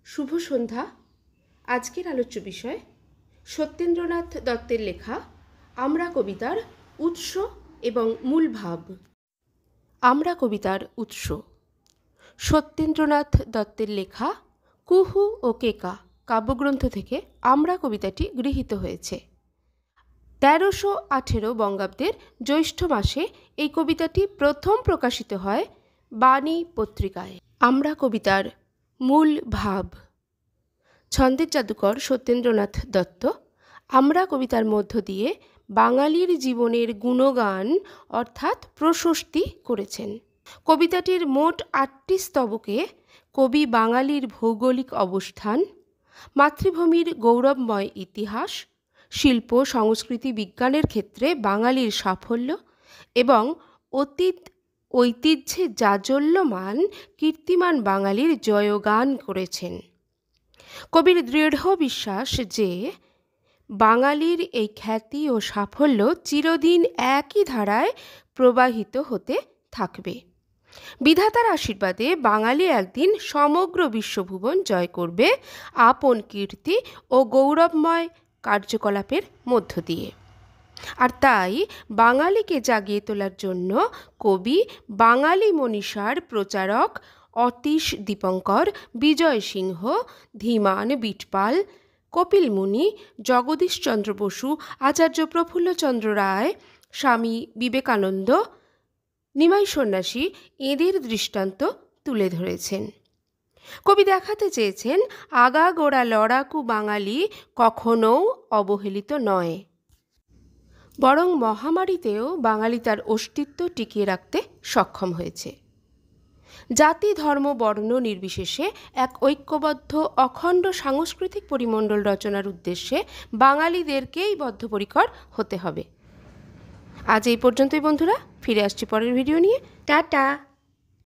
শুভ সন্ধ্যা। আজকের আলোচ্য বিষয় সত্যেন্দ্রনাথ দত্তের লেখা আমরা কবিতার উৎস এবং মূল ভাব। আমরা কবিতার উৎস সত্যেন্দ্রনাথ দত্তের লেখা কুহু ও কেকা কাব্যগ্রন্থ থেকে আমরা কবিতাটি গৃহীত হয়েছে। 1318 বঙ্গাব্দের জ্যৈষ্ঠ মাসে এই কবিতাটি প্রথম প্রকাশিত হয় বাণী পত্রিকায়। আমরা কবিতার মূল ভাব। ছন্দের জাদুকর সত্যেন্দ্রনাথ দত্ত আমরা কবিতার মধ্য দিয়ে বাঙালির জীবনের গুণগান অর্থাৎ প্রশস্তি করেছেন। কবিতাটির মোট 8টি স্তবকে কবি বাঙালির ভৌগোলিক অবস্থান, মাতৃভূমির গৌরবময় ইতিহাস, শিল্প সংস্কৃতি বিজ্ঞানের ক্ষেত্রে বাঙালির সাফল্য এবং অতীত ঐতিহ্যে জাজ্বল্যমান কীর্তিমান বাঙালির জয়গান করেছেন। কবির দৃঢ় বিশ্বাস যে বাঙালির এই খ্যাতি ও সাফল্য চিরদিন একই ধারায় প্রবাহিত হতে থাকবে। বিধাতার আশীর্বাদে বাঙালি একদিন সমগ্র বিশ্বভুবন জয় করবে আপন কীর্তি ও গৌরবময় কার্যকলাপের মধ্য দিয়ে। আর তাই বাঙালিকে জাগিয়ে তোলার জন্য কবি বাঙালি মনীষার প্রচারক অতীশ দীপঙ্কর, বিজয় সিংহ, ধীমান বিটপাল, কপিল মুনি, জগদীশচন্দ্র বসু, আচার্য প্রফুল্লচন্দ্র রায়, স্বামী বিবেকানন্দ, নিমাই সন্ন্যাসী এদের দৃষ্টান্ত তুলে ধরেছেন। কবি দেখাতে চেয়েছেন আগাগোড়া লড়াকু বাঙালি কখনও অবহেলিত নয়, বরং মহামারীতেও বাঙালি তার অস্তিত্ব টিকিয়ে রাখতে সক্ষম হয়েছে। জাতি ধর্ম বর্ণ নির্বিশেষে এক ঐক্যবদ্ধ অখণ্ড সাংস্কৃতিক পরিমণ্ডল রচনার উদ্দেশ্যে বাঙালিদেরকেই বদ্ধপরিকর হতে হবে। আজ এই পর্যন্তই বন্ধুরা, ফিরে আসছি পরের ভিডিও নিয়ে। টাটা।